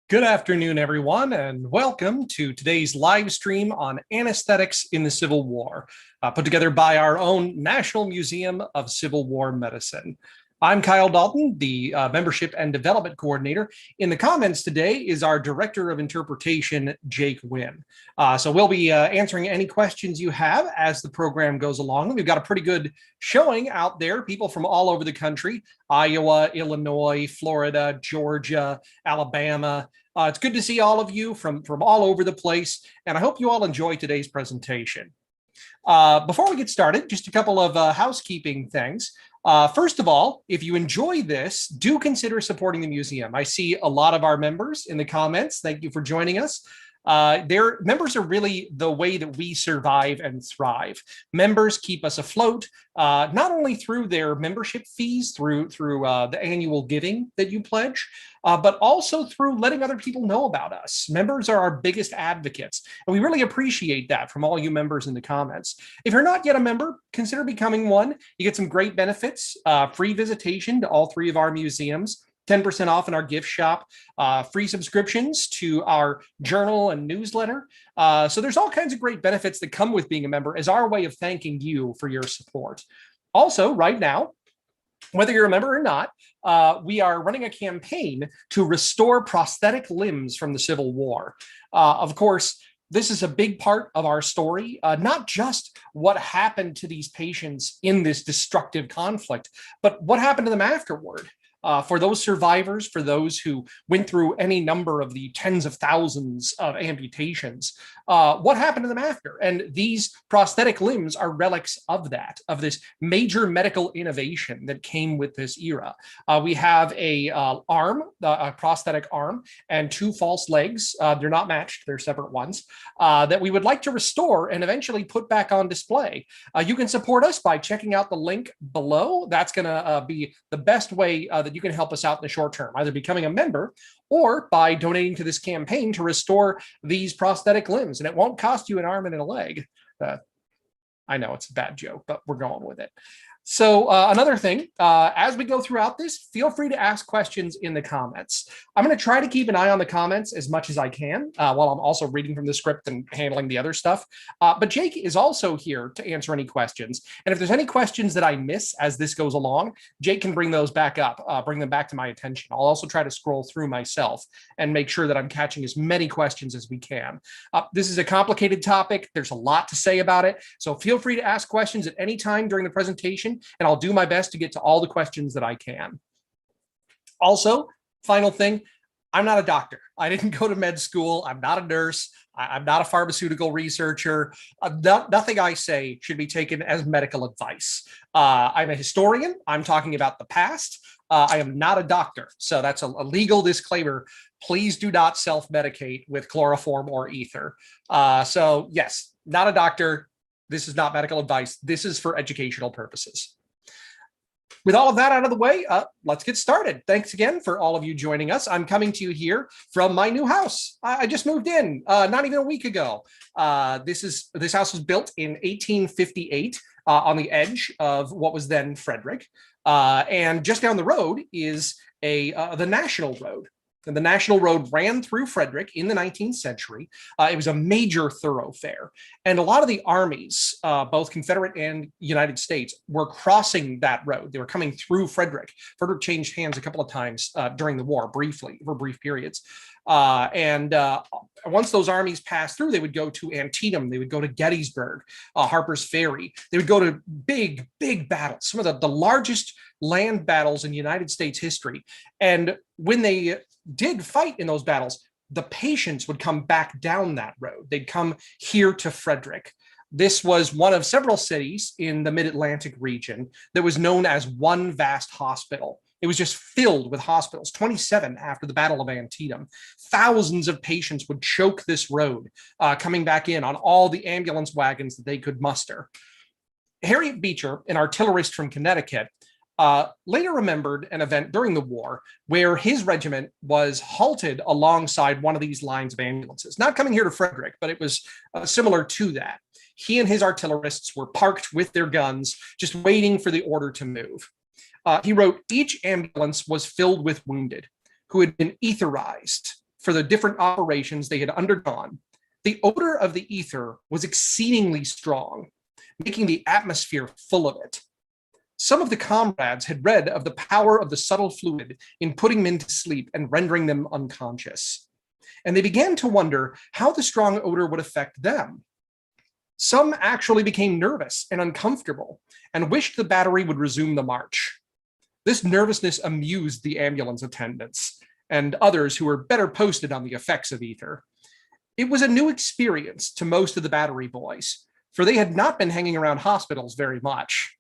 Good afternoon, everyone, and welcome to today's live stream on anesthetics in the Civil War, put together by our own National Museum of Civil War Medicine. I'm Kyle Dalton, the Membership and Development Coordinator. In the comments today is our Director of Interpretation, Jake Wynn. So we'll be answering any questions you have as the program goes along. We've got a pretty good showing out there, people from all over the country, Iowa, Illinois, Florida, Georgia, Alabama. It's good to see all of you from all over the place, and I hope you all enjoy today's presentation. Before we get started, just a couple of housekeeping things. First of all, if you enjoy this, do consider supporting the museum. I see a lot of our members in the comments. Thank you for joining us. Their members are really the way that we survive and thrive. Members keep us afloat, not only through their membership fees, through the annual giving that you pledge, but also through letting other people know about us. Members are our biggest advocates, and we really appreciate that from all you members in the comments. If you're not yet a member, consider becoming one. You get some great benefits, free visitation to all three of our museums, 10% off in our gift shop, free subscriptions to our journal and newsletter. So there's all kinds of great benefits that come with being a member as our way of thanking you for your support. Also, right now, whether you're a member or not, we are running a campaign to restore prosthetic limbs from the Civil War. Of course, this is a big part of our story, not just what happened to these patients in this destructive conflict, but what happened to them afterward. For those survivors, for those who went through any number of the tens of thousands of amputations, what happened to them after? And these prosthetic limbs are relics of that, of this major medical innovation that came with this era. We have a prosthetic arm, and two false legs. They're not matched, they're separate ones, that we would like to restore and eventually put back on display. You can support us by checking out the link below. That's going to be the best way that you can help us out in the short term, either becoming a member or by donating to this campaign to restore these prosthetic limbs. And it won't cost you an arm and a leg. I know it's a bad joke, but we're going with it. So another thing, as we go throughout this, feel free to ask questions in the comments. I'm going to try to keep an eye on the comments as much as I can while I'm also reading from the script and handling the other stuff. But Jake is also here to answer any questions. And if there's any questions that I miss as this goes along, Jake can bring those back up, bring them back to my attention. I'll also try to scroll through myself and make sure that I'm catching as many questions as we can. This is a complicated topic. There's a lot to say about it. So feel free to ask questions at any time during the presentation, and I'll do my best to get to all the questions that I can. Also, final thing, I'm not a doctor. I didn't go to med school. I'm not a nurse. I'm not a pharmaceutical researcher. Nothing I say should be taken as medical advice. I'm a historian. I'm talking about the past. I am not a doctor. So that's a legal disclaimer. Please do not self-medicate with chloroform or ether. So yes, not a doctor. This is not medical advice. This is for educational purposes. With all of that out of the way, let's get started. Thanks again for all of you joining us. I'm coming to you here from my new house. I just moved in not even a week ago. This house was built in 1858 on the edge of what was then Frederick. And just down the road is the National Road. And the National Road ran through Frederick in the 19th century. It was a major thoroughfare. And a lot of the armies, both Confederate and United States, were crossing that road. They were coming through Frederick. Frederick changed hands a couple of times during the war, briefly, for brief periods. Once those armies passed through, they would go to Antietam, they would go to Gettysburg, Harper's Ferry. They would go to big, big battles, some of the largest land battles in United States history. And when they did fight in those battles, the patients would come back down that road. They'd come here to Frederick. This was one of several cities in the mid-Atlantic region that was known as one vast hospital. It was just filled with hospitals, 27 after the Battle of Antietam. Thousands of patients would choke this road, coming back in on all the ambulance wagons that they could muster. Harriet Beecher, an artillerist from Connecticut, later remembered an event during the war where his regiment was halted alongside one of these lines of ambulances, not coming here to Frederick, but it was similar to that. He and his artillerists were parked with their guns, just waiting for the order to move. He wrote, each ambulance was filled with wounded who had been etherized for the different operations they had undergone, the odor of the ether was exceedingly strong, making the atmosphere full of it. Some of the comrades had read of the power of the subtle fluid in putting men to sleep and rendering them unconscious, and they began to wonder how the strong odor would affect them. Some actually became nervous and uncomfortable and wished the battery would resume the march. This nervousness amused the ambulance attendants and others who were better posted on the effects of ether. It was a new experience to most of the battery boys, for they had not been hanging around hospitals very much.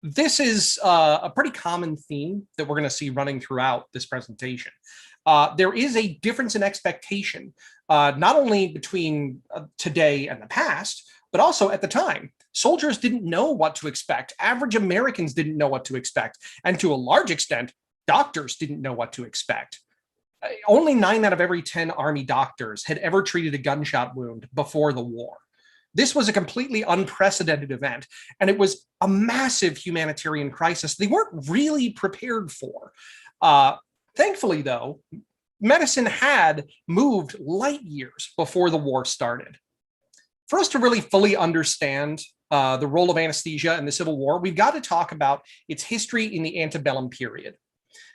This is a pretty common theme that we're going to see running throughout this presentation. There is a difference in expectation, not only between today and the past, but also at the time. Soldiers didn't know what to expect. Average Americans didn't know what to expect. And to a large extent, doctors didn't know what to expect. Only 9 out of every 10 Army doctors had ever treated a gunshot wound before the war. This was a completely unprecedented event, and it was a massive humanitarian crisis they weren't really prepared for. Thankfully, though, medicine had moved light years before the war started. For us to really fully understand the role of anesthesia in the Civil War, we've got to talk about its history in the antebellum period.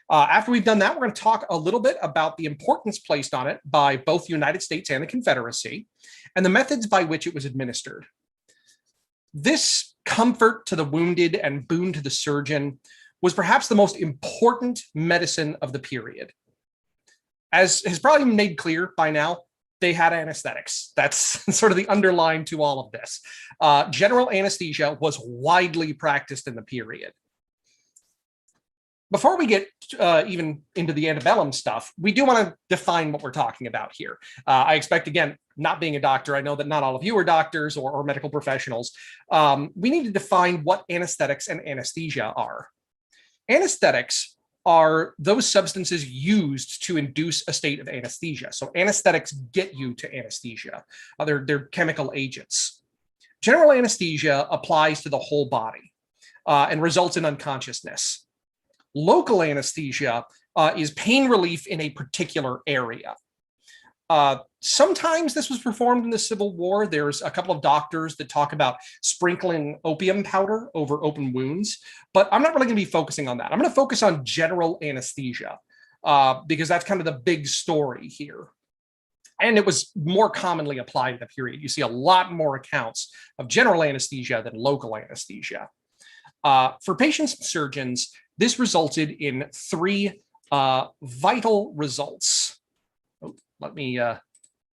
After we've done that, we're going to talk a little bit about the importance placed on it by both the United States and the Confederacy, and the methods by which it was administered. This comfort to the wounded and boon to the surgeon was perhaps the most important medicine of the period. As has probably been made clear by now, they had anesthetics. That's sort of the underline to all of this. General anesthesia was widely practiced in the period. Before we get even into the antebellum stuff, we do want to define what we're talking about here. I expect, again, not being a doctor, I know that not all of you are doctors or medical professionals. We need to define what anesthetics and anesthesia are. Anesthetics are those substances used to induce a state of anesthesia. So anesthetics get you to anesthesia. They're chemical agents. General anesthesia applies to the whole body and results in unconsciousness. Local anesthesia is pain relief in a particular area. Sometimes this was performed in the Civil War. There's a couple of doctors that talk about sprinkling opium powder over open wounds, but I'm not really going to be focusing on that. I'm going to focus on general anesthesia because that's kind of the big story here. And it was more commonly applied in the period. You see a lot more accounts of general anesthesia than local anesthesia. For patients and surgeons, this resulted in 3 vital results. Let me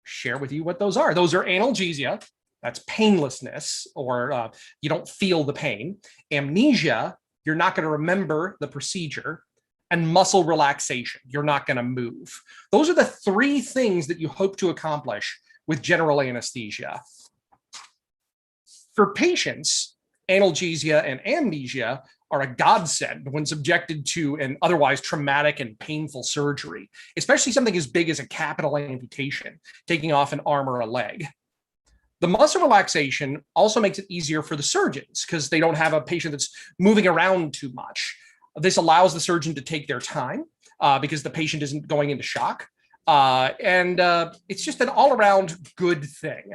share with you what those are. Those are analgesia, that's painlessness, or you don't feel the pain. Amnesia, you're not going to remember the procedure. And muscle relaxation, you're not going to move. Those are the 3 things that you hope to accomplish with general anesthesia. For patients, analgesia and amnesia are a godsend when subjected to an otherwise traumatic and painful surgery, especially something as big as a capital amputation, taking off an arm or a leg. The muscle relaxation also makes it easier for the surgeons because they don't have a patient that's moving around too much. This allows the surgeon to take their time because the patient isn't going into shock. And it's just an all-around good thing.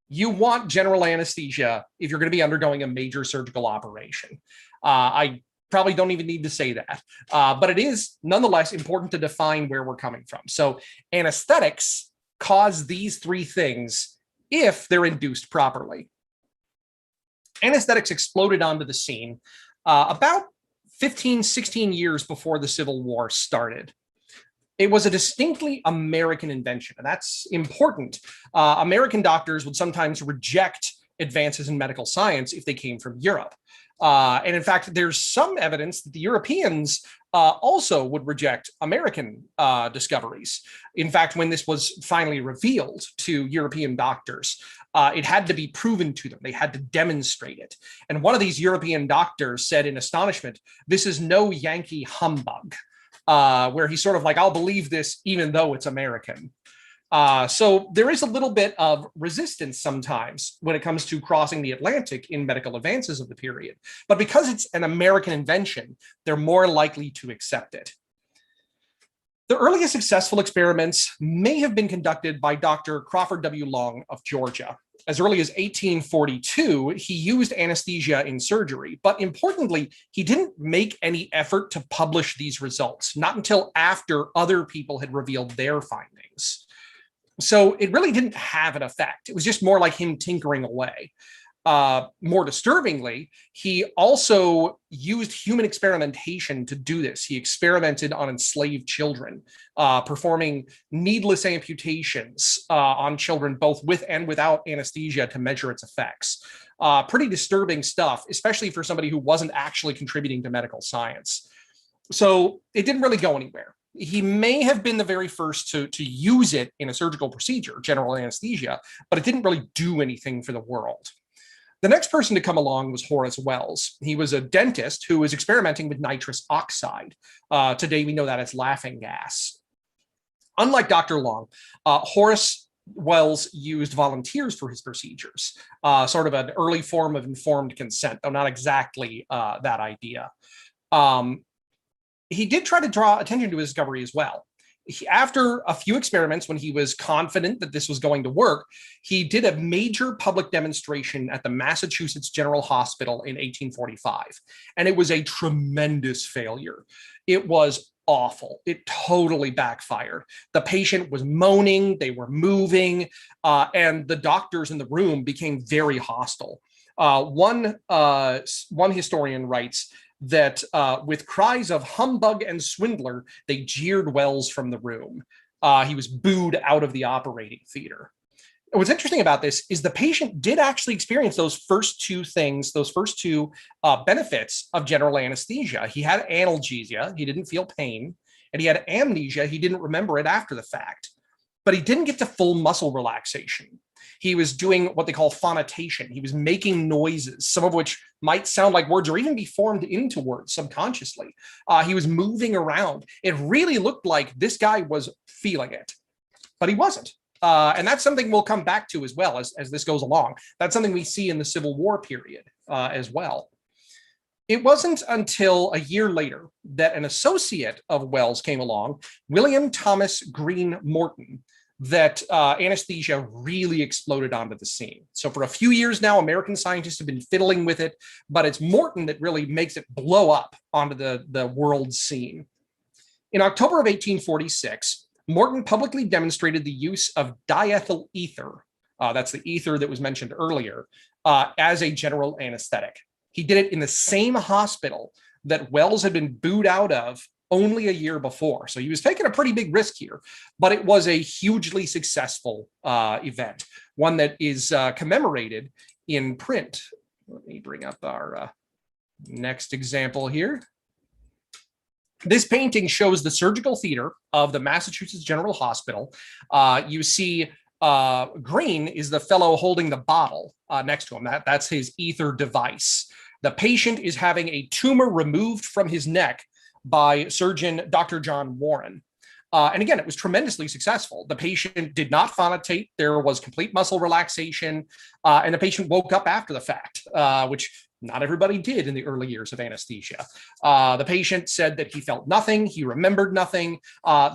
You want general anesthesia if you're going to be undergoing a major surgical operation. I probably don't even need to say that, but it is nonetheless important to define where we're coming from. So anesthetics cause these 3 things if they're induced properly. Anesthetics exploded onto the scene about 15, 16 years before the Civil War started. It was a distinctly American invention, and that's important. American doctors would sometimes reject advances in medical science if they came from Europe. And in fact, there's some evidence that the Europeans also would reject American discoveries. In fact, when this was finally revealed to European doctors, it had to be proven to them. They had to demonstrate it. And one of these European doctors said in astonishment, "This is no Yankee humbug," where he's sort of like, "I'll believe this even though it's American." So there is a little bit of resistance sometimes when it comes to crossing the Atlantic in medical advances of the period. But because it's an American invention, they're more likely to accept it. The earliest successful experiments may have been conducted by Dr. Crawford W. Long of Georgia. As early as 1842, he used anesthesia in surgery, but importantly, he didn't make any effort to publish these results, not until after other people had revealed their findings. So it really didn't have an effect. It was just more like him tinkering away. More disturbingly, he also used human experimentation to do this. He experimented on enslaved children, performing needless amputations on children, both with and without anesthesia, to measure its effects. Pretty disturbing stuff, especially for somebody who wasn't actually contributing to medical science. So it didn't really go anywhere. He may have been the very first to use it in a surgical procedure, general anesthesia, but it didn't really do anything for the world. The next person to come along was Horus Wells. He was a dentist who was experimenting with nitrous oxide. Today, we know that as laughing gas. Unlike Dr. Long, Horus Wells used volunteers for his procedures, sort of an early form of informed consent, though not exactly that idea. He did try to draw attention to his discovery as well. After a few experiments, when he was confident that this was going to work, he did a major public demonstration at the Massachusetts General Hospital in 1845. And it was a tremendous failure. It was awful. It totally backfired. The patient was moaning, they were moving, and the doctors in the room became very hostile. One historian writes that with cries of humbug and swindler, they jeered Wells from the room. He was booed out of the operating theater. And what's interesting about this is the patient did actually experience those first two things, those first two benefits of general anesthesia. He had analgesia, he didn't feel pain, and he had amnesia, he didn't remember it after the fact. But he didn't get to full muscle relaxation. He was doing what they call phonetation. He was making noises, some of which might sound like words or even be formed into words subconsciously. He was moving around. It really looked like this guy was feeling it, but he wasn't. And that's something we'll come back to as well as this goes along. That's something we see in the Civil War period as well. It wasn't until a year later that an associate of Wells came along, William Thomas Green Morton, that anesthesia really exploded onto the scene. So for a few years now, American scientists have been fiddling with it, but it's Morton that really makes it blow up onto the world scene. In October of 1846, Morton publicly demonstrated the use of diethyl ether, that's the ether that was mentioned earlier, as a general anesthetic. He did it in the same hospital that Wells had been booed out of only a year before. So he was taking a pretty big risk here, but it was a hugely successful event, one that is commemorated in print. Let me bring up our next example here. This painting shows the surgical theater of the Massachusetts General Hospital. You see green is the fellow holding the bottle next to him. That's his ether device. The patient is having a tumor removed from his neck by surgeon Dr. John Warren. And again, it was tremendously successful. The patient did not phonetate. There was complete muscle relaxation, and the patient woke up after the fact, which not everybody did in the early years of anesthesia. The patient said that he felt nothing. He remembered nothing.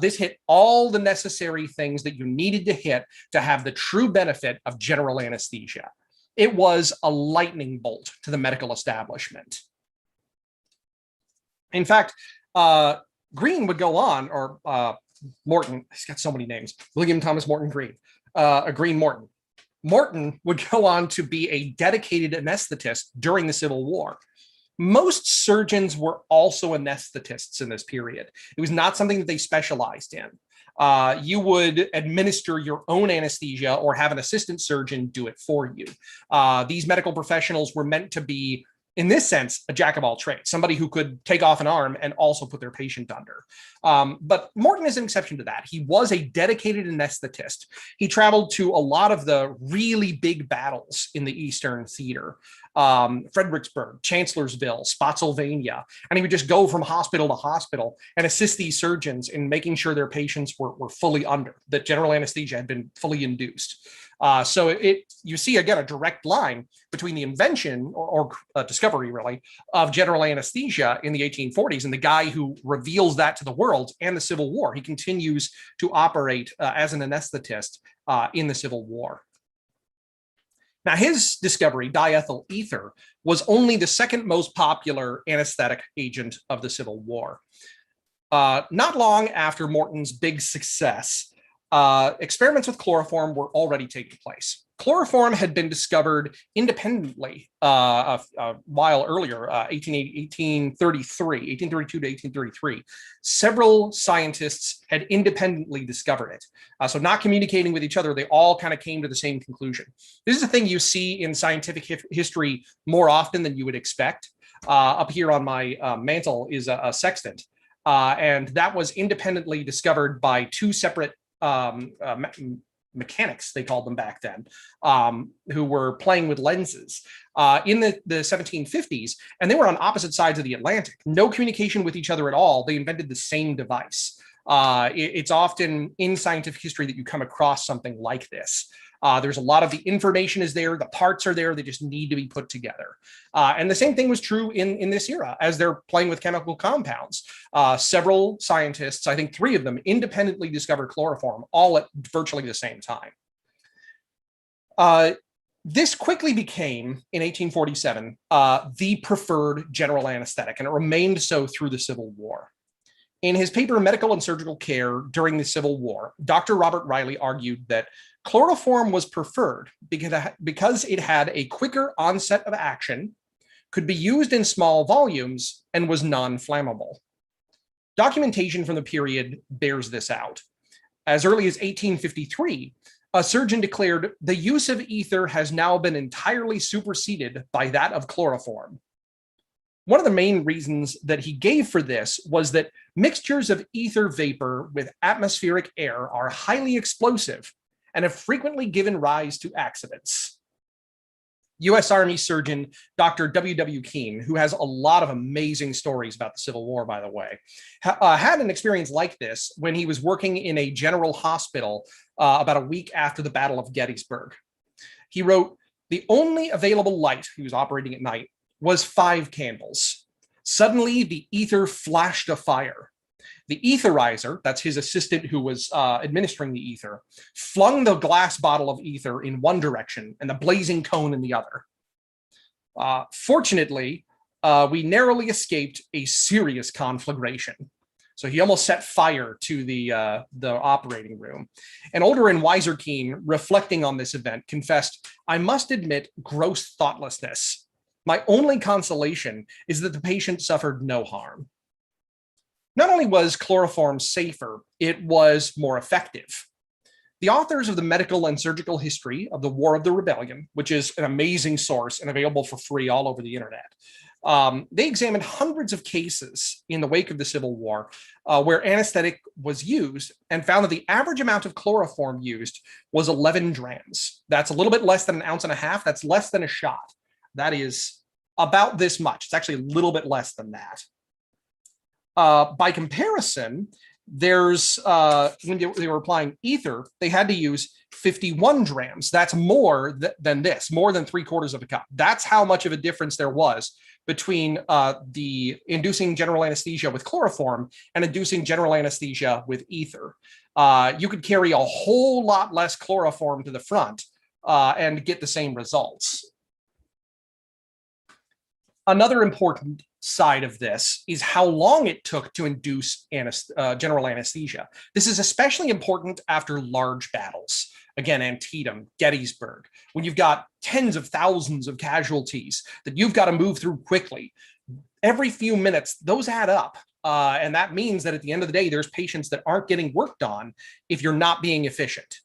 This hit all the necessary things that you needed to hit to have the true benefit of general anesthesia. It was a lightning bolt to the medical establishment. In fact, Green would go on, or Morton, he's got so many names, William Thomas Morton Green, Green Morton. Morton would go on to be a dedicated anesthetist during the Civil War. Most surgeons were also anesthetists in this period. It was not something that they specialized in. You would administer your own anesthesia or have an assistant surgeon do it for you. These medical professionals were meant to be, in this sense, a jack of all trades, somebody who could take off an arm and also put their patient under. But Morton is an exception to that. He was a dedicated anesthetist. He traveled to a lot of the really big battles in the Eastern theater. Fredericksburg, Chancellorsville, Spotsylvania, and he would just go from hospital to hospital and assist these surgeons in making sure their patients were fully under, that general anesthesia had been fully induced. So you see, again, a direct line between the invention or discovery, really, of general anesthesia in the 1840s and the guy who reveals that to the world and the Civil War. He continues to operate as an anesthetist in the Civil War. Now, his discovery, diethyl ether, was only the second most popular anesthetic agent of the Civil War. Not long after Morton's big success, experiments with chloroform were already taking place. Chloroform had been discovered independently a while earlier, 1832 to 1833. Several scientists had independently discovered it. So not communicating with each other, they all kind of came to the same conclusion. This is a thing you see in scientific history more often than you would expect. Up here on my mantle is a sextant, and that was independently discovered by two separate mechanics, they called them back then, who were playing with lenses in the 1750s, and they were on opposite sides of the Atlantic. No communication with each other at all. They invented the same device. It's often in scientific history that you come across something like this. There's a lot of the information is there, the parts are there, they just need to be put together. And the same thing was true in this era as they're playing with chemical compounds. Several scientists, I think 3 of them, independently discovered chloroform, all at virtually the same time. This quickly became, in 1847, the preferred general anesthetic, and it remained so through the Civil War. In his paper, Medical and Surgical Care During the Civil War, Dr. Robert Riley argued that chloroform was preferred because it had a quicker onset of action, could be used in small volumes, and was non-flammable. Documentation from the period bears this out. As early as 1853, a surgeon declared, "The use of ether has now been entirely superseded by that of chloroform." One of the main reasons that he gave for this was that mixtures of ether vapor with atmospheric air are highly explosive and have frequently given rise to accidents. U.S. Army surgeon Dr. W.W. Keene, who has a lot of amazing stories about the Civil War, by the way, had an experience like this when he was working in a general hospital about a week after the Battle of Gettysburg. He wrote, "The only available light," he was operating at night, "was 5 candles. Suddenly, the ether flashed a fire. The etherizer," that's his assistant who was administering the ether, "flung the glass bottle of ether in one direction and the blazing cone in the other. Fortunately, we narrowly escaped a serious conflagration." So he almost set fire to the operating room. An older and wiser Keene, reflecting on this event, confessed, "I must admit gross thoughtlessness. My only consolation is that the patient suffered no harm." Not only was chloroform safer, it was more effective. The authors of the Medical and Surgical History of the War of the Rebellion, which is an amazing source and available for free all over the internet, they examined hundreds of cases in the wake of the Civil War where anesthetic was used and found that the average amount of chloroform used was 11 drams. That's a little bit less than an ounce and a half. That's less than a shot. That is about this much. It's actually a little bit less than that. By comparison, there's when they were applying ether, they had to use 51 drams. That's more than this, more than 3/4 of a cup. That's how much of a difference there was between the inducing general anesthesia with chloroform and inducing general anesthesia with ether. You could carry a whole lot less chloroform to the front and get the same results. Another important side of this is how long it took to induce general anesthesia. This is especially important after large battles. Again, Antietam, Gettysburg, when you've got tens of thousands of casualties that you've got to move through quickly. Every few minutes, those add up. And that means that at the end of the day, there's patients that aren't getting worked on if you're not being efficient.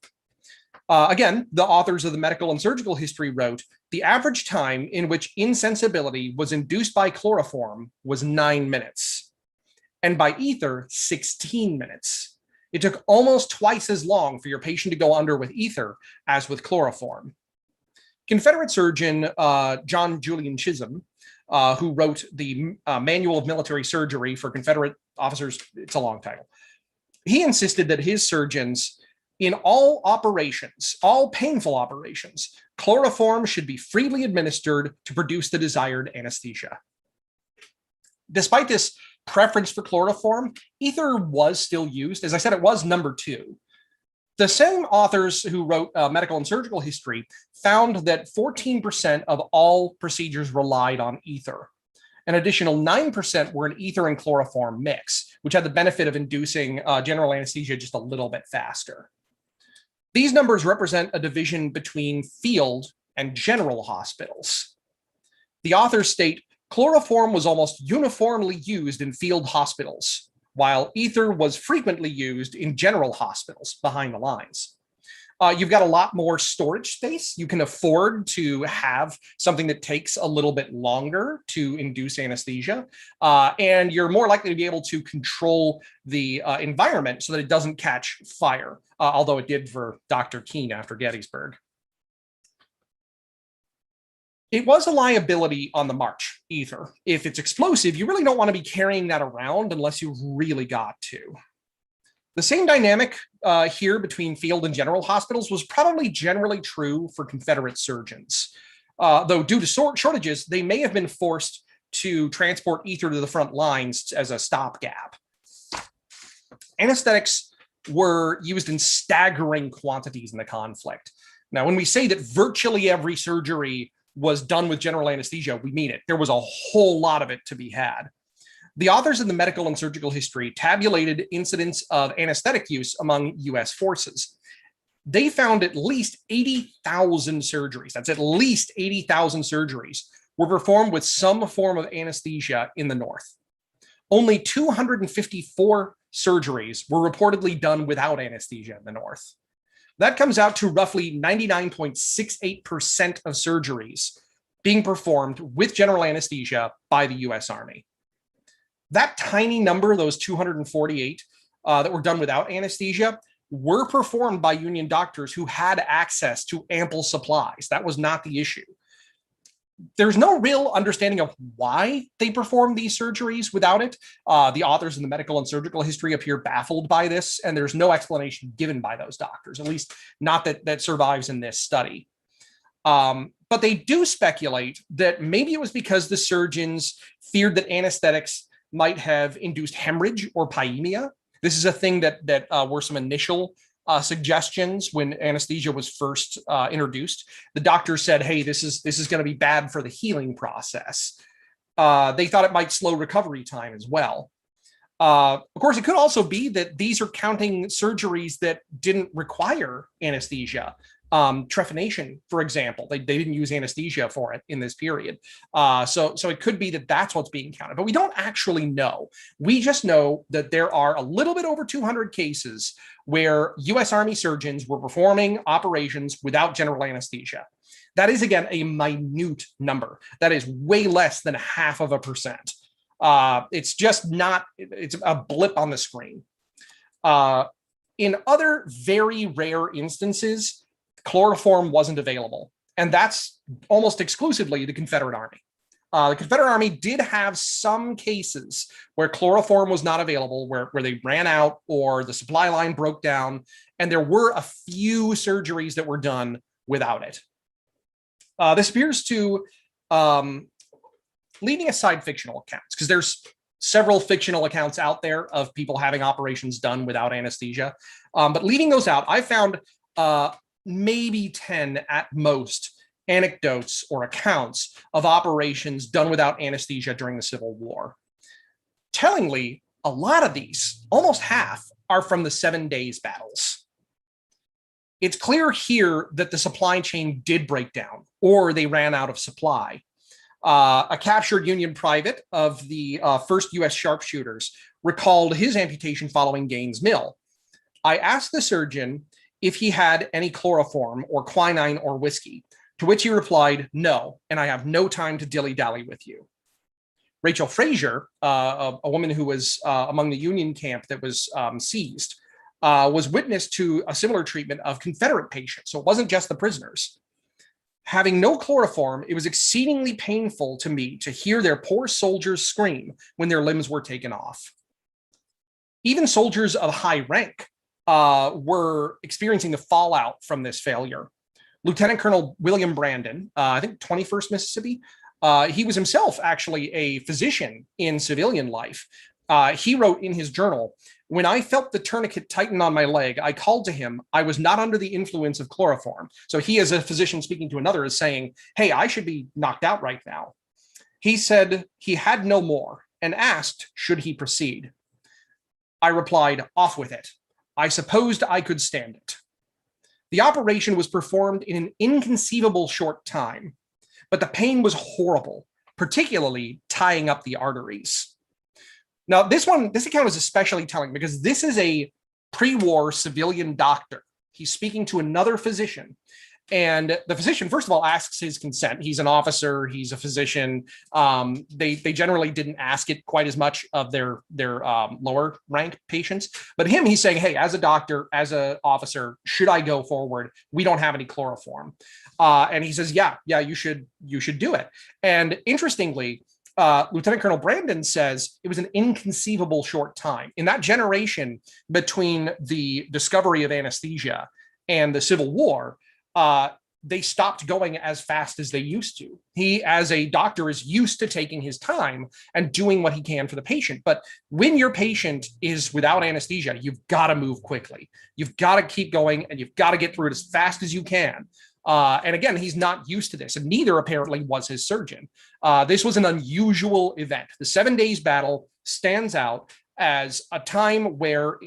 Again, the authors of the Medical and Surgical History wrote, "The average time in which insensibility was induced by chloroform was 9 minutes, and by ether, 16 minutes. It took almost twice as long for your patient to go under with ether as with chloroform." Confederate surgeon John Julian Chisholm, who wrote the Manual of Military Surgery for Confederate officers, it's a long title. He insisted that his surgeons, in all operations, all painful operations, chloroform should be freely administered to produce the desired anesthesia. Despite this preference for chloroform, ether was still used. As I said, it was number 2. The same authors who wrote medical and surgical history found that 14% of all procedures relied on ether. An additional 9% were an ether and chloroform mix, which had the benefit of inducing general anesthesia just a little bit faster. These numbers represent a division between field and general hospitals. The authors state chloroform was almost uniformly used in field hospitals, while ether was frequently used in general hospitals behind the lines. You've got a lot more storage space. You can afford to have something that takes a little bit longer to induce anesthesia, and you're more likely to be able to control the environment so that it doesn't catch fire, although it did for Dr. Keene after Gettysburg. It was a liability on the march, ether. If it's explosive, you really don't want to be carrying that around unless you've really got to. The same dynamic here between field and general hospitals was probably generally true for Confederate surgeons. Though due to shortages, they may have been forced to transport ether to the front lines as a stopgap. Anesthetics were used in staggering quantities in the conflict. Now, when we say that virtually every surgery was done with general anesthesia, we mean it. There was a whole lot of it to be had. The authors in the medical and surgical history tabulated incidents of anesthetic use among US forces. They found at least 80,000 surgeries, that's at least 80,000 surgeries, were performed with some form of anesthesia in the North. Only 254 surgeries were reportedly done without anesthesia in the North. That comes out to roughly 99.68% of surgeries being performed with general anesthesia by the US Army. That tiny number, those 248 that were done without anesthesia, were performed by Union doctors who had access to ample supplies. That was not the issue. There's no real understanding of why they performed these surgeries without it. The authors in the medical and surgical history appear baffled by this, and there's no explanation given by those doctors, at least not that survives in this study. But they do speculate that maybe it was because the surgeons feared that anesthetics might have induced hemorrhage or pyemia. This is a thing that were some initial suggestions when anesthesia was first introduced. The doctor said, hey, this is going to be bad for the healing process. They thought it might slow recovery time as well. Of course, it could also be that these are counting surgeries that didn't require anesthesia. Trephination, for example, they didn't use anesthesia for it in this period. So it could be that that's what's being counted, but we don't actually know. We just know that there are a little bit over 200 cases where US Army surgeons were performing operations without general anesthesia. That is, again, a minute number. That is way less than 0.5%. It's just not, it's a blip on the screen. In other very rare instances, chloroform wasn't available, and that's almost exclusively the Confederate Army. The Confederate Army did have some cases where chloroform was not available, where they ran out or the supply line broke down, and there were a few surgeries that were done without it. This appears to, leaving aside fictional accounts, because there's several fictional accounts out there of people having operations done without anesthesia, but leaving those out, I found maybe 10 at most anecdotes or accounts of operations done without anesthesia during the Civil War. Tellingly, a lot of these, almost half, are from the 7 Days battles. It's clear here that the supply chain did break down, or they ran out of supply. A captured Union private of the 1st U.S. Sharpshooters recalled his amputation following Gaines' Mill. I asked the surgeon if he had any chloroform or quinine or whiskey, to which he replied, no, and I have no time to dilly-dally with you. Rachel Frazier, a woman who was among the Union camp that was seized, was witness to a similar treatment of Confederate patients, so it wasn't just the prisoners. Having no chloroform, it was exceedingly painful to me to hear their poor soldiers scream when their limbs were taken off. Even soldiers of high rank were experiencing the fallout from this failure. Lieutenant Colonel William Brandon, I think 21st Mississippi, he was himself actually a physician in civilian life. He wrote in his journal, "When I felt the tourniquet tighten on my leg, I called to him. I was not under the influence of chloroform." So he, as a physician speaking to another, is saying, hey, I should be knocked out right now. He said he had no more and asked, should he proceed? I replied, off with it. I supposed I could stand it. The operation was performed in an inconceivable short time, but the pain was horrible, particularly tying up the arteries. Now, this account is especially telling because this is a pre-war civilian doctor. He's speaking to another physician. And the physician, first of all, asks his consent. He's an officer. He's a physician. They generally didn't ask it quite as much of their lower rank patients. But him, he's saying, hey, as a doctor, as an officer, should I go forward? We don't have any chloroform. And he says, yeah, you should do it. And interestingly, Lieutenant Colonel Brandon says it was an inconceivable short time. In that generation between the discovery of anesthesia and the Civil War, they stopped going as fast as they used to. He, as a doctor, is used to taking his time and doing what he can for the patient. But when your patient is without anesthesia, you've got to move quickly. You've got to keep going and you've got to get through it as fast as you can. And again, he's not used to this, and neither apparently was his surgeon. This was an unusual event. The 7 Days Battle stands out as a time where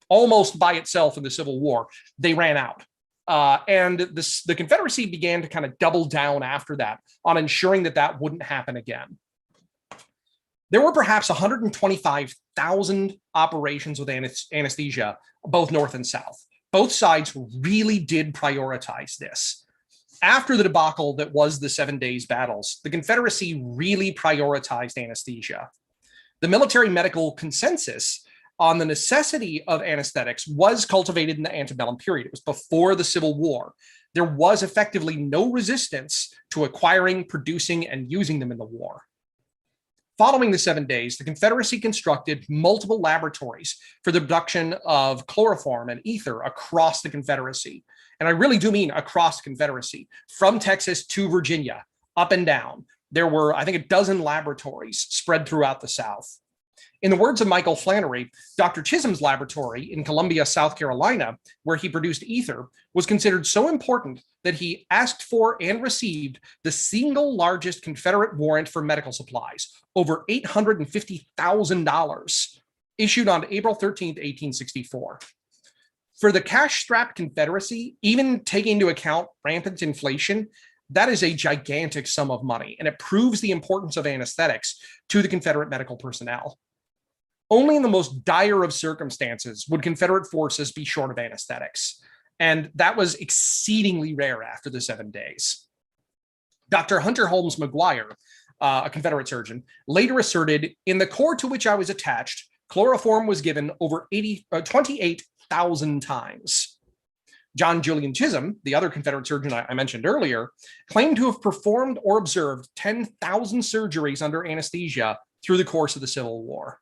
almost by itself in the Civil War, they ran out. And the Confederacy began to kind of double down after that on ensuring that that wouldn't happen again. There were perhaps 125,000 operations with anesthesia, both North and South. Both sides really did prioritize this. After the debacle that was the 7 Days Battles, the Confederacy really prioritized anesthesia. The military medical consensus on the necessity of anesthetics was cultivated in the antebellum period. It was before the Civil War. There was effectively no resistance to acquiring, producing, and using them in the war. Following the 7 days, the Confederacy constructed multiple laboratories for the production of chloroform and ether across the Confederacy. And I really do mean across the Confederacy, from Texas to Virginia, up and down. There were, I think, a dozen laboratories spread throughout the South. In the words of Michael Flannery, Dr. Chisholm's laboratory in Columbia, South Carolina, where he produced ether, was considered so important that he asked for and received the single largest Confederate warrant for medical supplies, over $850,000, issued on April 13th, 1864. For the cash-strapped Confederacy, even taking into account rampant inflation, that is a gigantic sum of money, and it proves the importance of anesthetics to the Confederate medical personnel. Only in the most dire of circumstances would Confederate forces be short of anesthetics, and that was exceedingly rare after the 7 days. Dr. Hunter Holmes McGuire, a Confederate surgeon, later asserted, in the corps to which I was attached, chloroform was given over 28,000 times. John Julian Chisholm, the other Confederate surgeon I mentioned earlier, claimed to have performed or observed 10,000 surgeries under anesthesia through the course of the Civil War.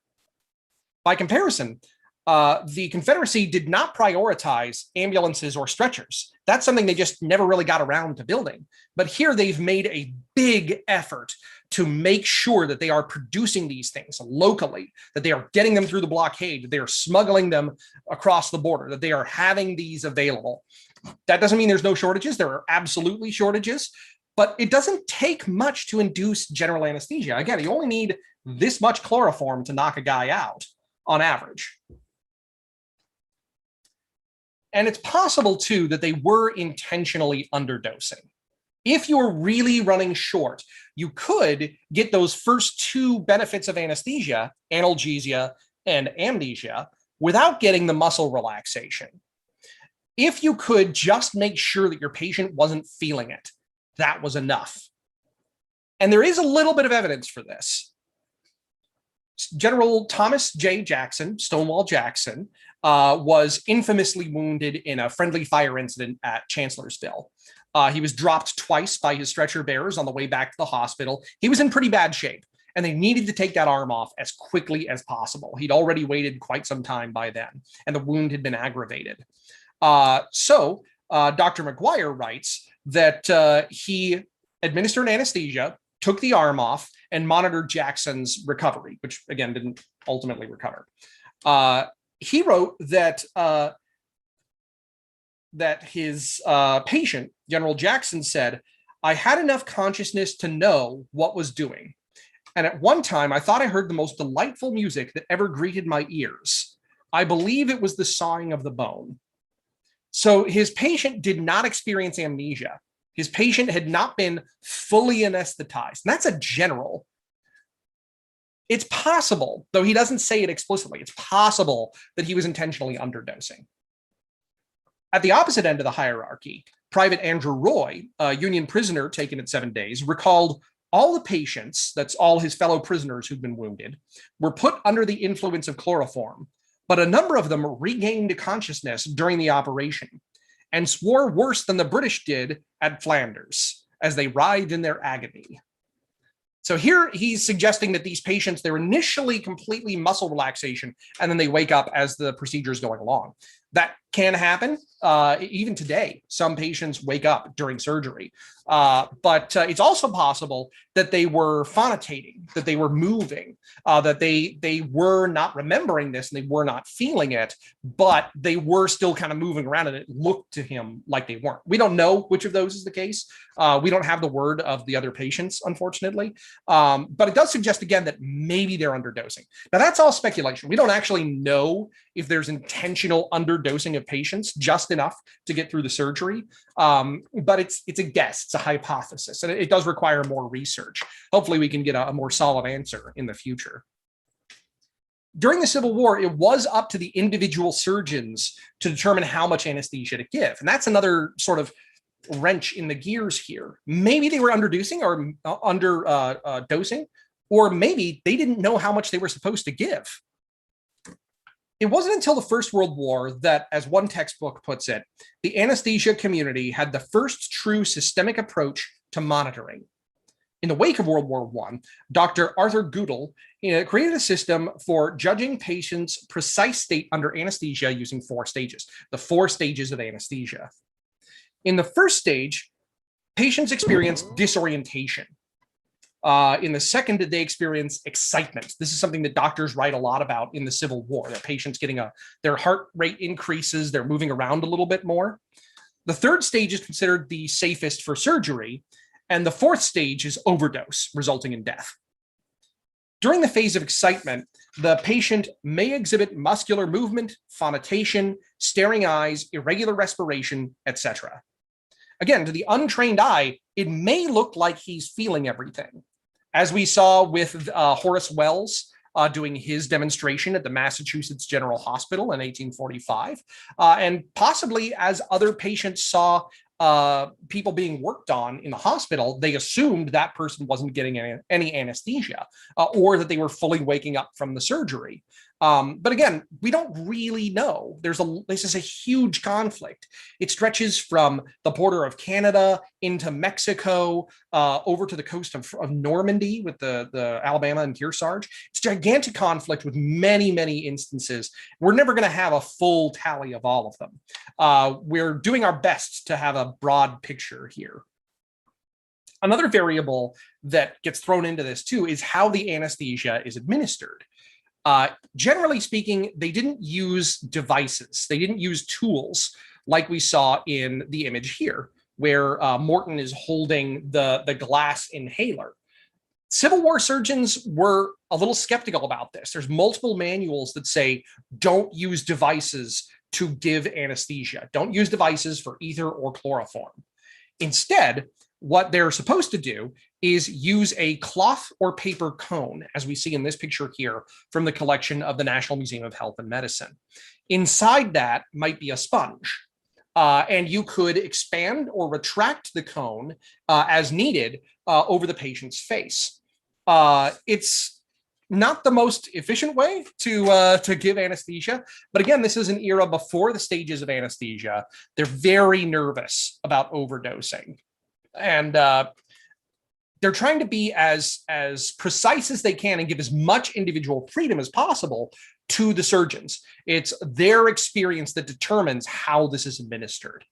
By comparison, the Confederacy did not prioritize ambulances or stretchers. That's something they just never really got around to building. But here they've made a big effort to make sure that they are producing these things locally, that they are getting them through the blockade, that they are smuggling them across the border, that they are having these available. That doesn't mean there's no shortages. There are absolutely shortages, but it doesn't take much to induce general anesthesia. Again, you only need this much chloroform to knock a guy out on average. And it's possible, too, that they were intentionally underdosing. If you're really running short, you could get those first two benefits of anesthesia, analgesia and amnesia, without getting the muscle relaxation. If you could just make sure that your patient wasn't feeling it, that was enough. And there is a little bit of evidence for this. General Thomas J. Jackson, Stonewall Jackson, was infamously wounded in a friendly fire incident at Chancellorsville. He was dropped twice by his stretcher bearers on the way back to the hospital. He was in pretty bad shape, and they needed to take that arm off as quickly as possible. He'd already waited quite some time by then, and the wound had been aggravated. So Dr. McGuire writes that he administered anesthesia, took the arm off, and monitored Jackson's recovery, which again didn't ultimately recover. He wrote that that his patient, General Jackson, said, "I had enough consciousness to know what was doing. And at one time, I thought I heard the most delightful music that ever greeted my ears. I believe it was the sawing of the bone." So his patient did not experience amnesia. His patient had not been fully anesthetized. And that's a general. It's possible, though he doesn't say it explicitly, it's possible that he was intentionally underdosing. At the opposite end of the hierarchy, Private Andrew Roy, a Union prisoner taken at 7 days, recalled all the patients, that's all his fellow prisoners who'd been wounded, were put under the influence of chloroform, but a number of them regained consciousness during the operation and swore worse than the British did at Flanders as they writhed in their agony. So here he's suggesting that these patients, they're initially completely muscle relaxation, and then they wake up as the procedure is going along. That can happen. Even today, some patients wake up during surgery. But it's also possible that they were phonitating, that they were moving, that they were not remembering this and they were not feeling it, but they were still kind of moving around, and it looked to him like they weren't. We don't know which of those is the case. We don't have the word of the other patients, unfortunately. But it does suggest, again, that maybe they're underdosing. Now, that's all speculation. We don't actually know if there's intentional underdosing of patients, just enough to get through the surgery. But it's a guess, it's a hypothesis, and it does require more research. Hopefully we can get a more solid answer in the future. During the Civil War, it was up to the individual surgeons to determine how much anesthesia to give. And that's another sort of wrench in the gears here. Maybe they were underdosing or dosing, or maybe they didn't know how much they were supposed to give. It wasn't until the First World War that, as one textbook puts it, the anesthesia community had the first true systemic approach to monitoring. In the wake of World War I, Dr. Arthur Goodall created a system for judging patients' precise state under anesthesia using 4 stages, the 4 stages of anesthesia. In the first stage, patients experience disorientation. In the second, they experience excitement. This is something that doctors write a lot about in the Civil War, that patients getting their heart rate increases, they're moving around a little bit more. The third stage is considered the safest for surgery, and the fourth stage is overdose, resulting in death. During the phase of excitement, the patient may exhibit muscular movement, phonitation, staring eyes, irregular respiration, etc. Again, to the untrained eye, it may look like he's feeling everything, as we saw with Horus Wells doing his demonstration at the Massachusetts General Hospital in 1845, and possibly as other patients saw people being worked on in the hospital, they assumed that person wasn't getting any anesthesia, or that they were fully waking up from the surgery. But again, we don't really know. This is a huge conflict. It stretches from the border of Canada into Mexico, over to the coast of Normandy with the Alabama and Kearsarge. It's a gigantic conflict with many, many instances. We're never going to have a full tally of all of them. We're doing our best to have a broad picture here. Another variable that gets thrown into this too is how the anesthesia is administered. Generally speaking, they didn't use devices. They didn't use tools like we saw in the image here, where Morton is holding the glass inhaler. Civil War surgeons were a little skeptical about this. There's multiple manuals that say, don't use devices to give anesthesia. Don't use devices for ether or chloroform. Instead, what they're supposed to do is use a cloth or paper cone, as we see in this picture here from the collection of the National Museum of Health and Medicine. Inside that might be a sponge, and you could expand or retract the cone as needed over the patient's face. It's not the most efficient way to give anesthesia. But again, this is an era before the stages of anesthesia. They're very nervous about overdosing. And they're trying to be as precise as they can and give as much individual freedom as possible to the surgeons. It's their experience that determines how this is administered.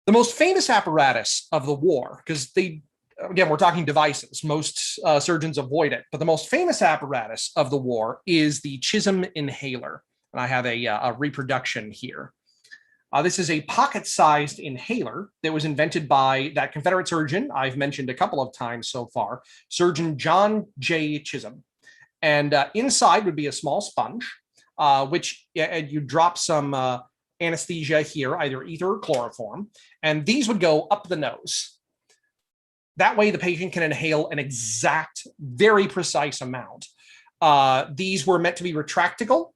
The most famous apparatus of the war, because again, we're talking devices. Most surgeons avoid it, but the most famous apparatus of the war is the Chisholm Inhaler. And I have a reproduction here. This is a pocket-sized inhaler that was invented by that Confederate surgeon I've mentioned a couple of times so far, Surgeon John J. Chisholm. And inside would be a small sponge, which you drop some anesthesia here, either ether or chloroform, and these would go up the nose. That way the patient can inhale an exact, very precise amount. These were meant to be retractable,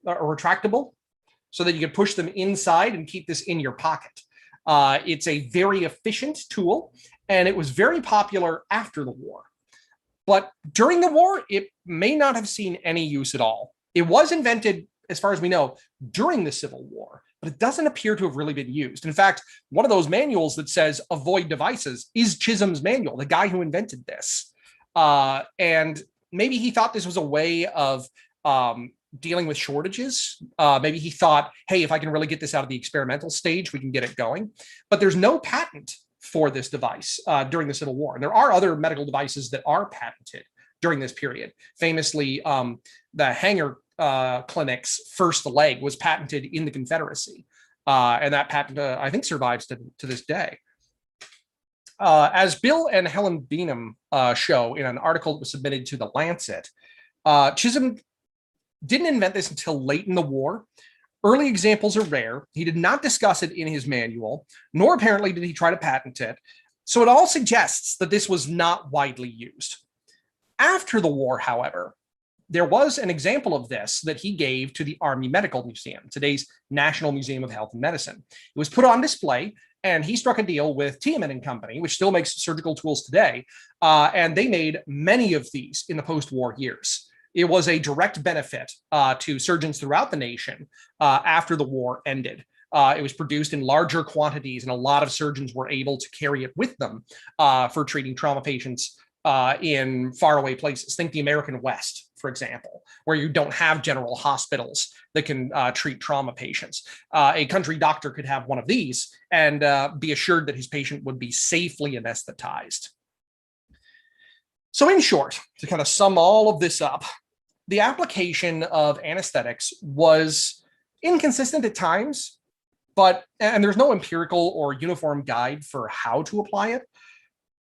so that you could push them inside and keep this in your pocket. It's a very efficient tool, and it was very popular after the war. But during the war, it may not have seen any use at all. It was invented, as far as we know, during the Civil War, but it doesn't appear to have really been used. In fact, one of those manuals that says avoid devices is Chisholm's manual, the guy who invented this. And maybe he thought this was a way of dealing with shortages. Maybe he thought, hey, if I can really get this out of the experimental stage, we can get it going. But there's no patent for this device during the Civil War. And there are other medical devices that are patented during this period. Famously, the Hanger Clinic's first leg was patented in the Confederacy. And that patent, I think, survives to this day. As Bill and Helen Beanham show in an article that was submitted to The Lancet, Chisholm didn't invent this until late in the war. Early examples are rare. He did not discuss it in his manual, nor apparently did he try to patent it. So it all suggests that this was not widely used. After the war, however, there was an example of this that he gave to the Army Medical Museum, today's National Museum of Health and Medicine. It was put on display, and he struck a deal with Tiemann and Company, which still makes surgical tools today, and they made many of these in the post-war years. It was a direct benefit to surgeons throughout the nation after the war ended. It was produced in larger quantities, and a lot of surgeons were able to carry it with them for treating trauma patients in faraway places. Think the American West, for example, where you don't have general hospitals that can treat trauma patients. A country doctor could have one of these and be assured that his patient would be safely anesthetized. So in short, to kind of sum all of this up, the application of anesthetics was inconsistent at times, and there's no empirical or uniform guide for how to apply it,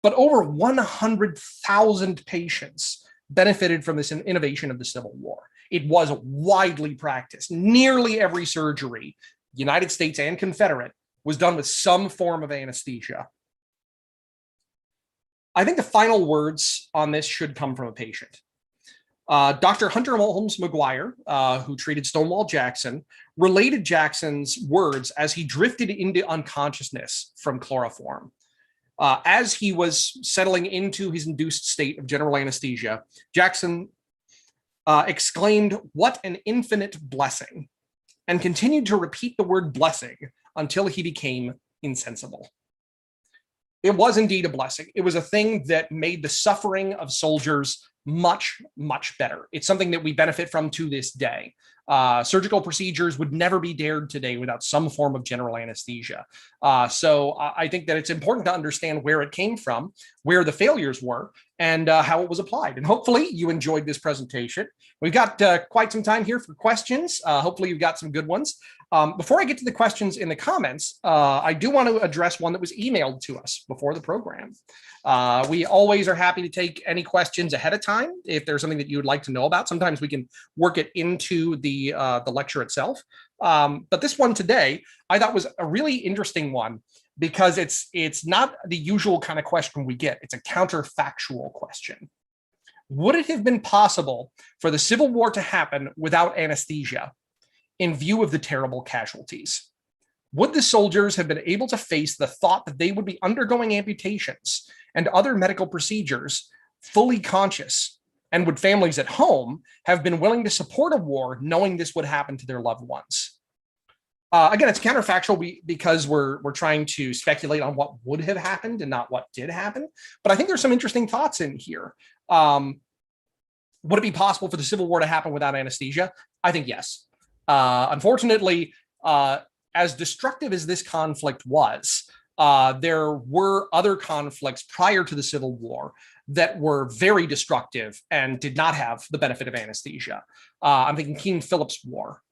but over 100,000 patients benefited from this innovation of the Civil War. It was widely practiced. Nearly every surgery, United States and Confederate, was done with some form of anesthesia. I think the final words on this should come from a patient. Dr. Hunter Holmes McGuire, who treated Stonewall Jackson, related Jackson's words as he drifted into unconsciousness from chloroform. As he was settling into his induced state of general anesthesia, Jackson exclaimed, "What an infinite blessing," and continued to repeat the word blessing until he became insensible. It was indeed a blessing. It was a thing that made the suffering of soldiers much, much better. It's something that we benefit from to this day. Surgical procedures would never be dared today without some form of general anesthesia. So I think that it's important to understand where it came from, where the failures were, and how it was applied. And hopefully you enjoyed this presentation. We've got quite some time here for questions. Hopefully you've got some good ones. Before I get to the questions in the comments, I do want to address one that was emailed to us before the program. We always are happy to take any questions ahead of time if there's something that you would like to know about. Sometimes we can work it into the lecture itself. But this one today, I thought was a really interesting one because it's not the usual kind of question we get. It's a counterfactual question. Would it have been possible for the Civil War to happen without anesthesia in view of the terrible casualties? Would the soldiers have been able to face the thought that they would be undergoing amputations and other medical procedures fully conscious And would families at home have been willing to support a war knowing this would happen to their loved ones? Again, it's counterfactual because we're trying to speculate on what would have happened and not what did happen. But I think there's some interesting thoughts in here. Would it be possible for the Civil War to happen without anesthesia? I think yes. Unfortunately, as destructive as this conflict was, there were other conflicts prior to the Civil War that were very destructive and did not have the benefit of anesthesia. I'm thinking King Philip's War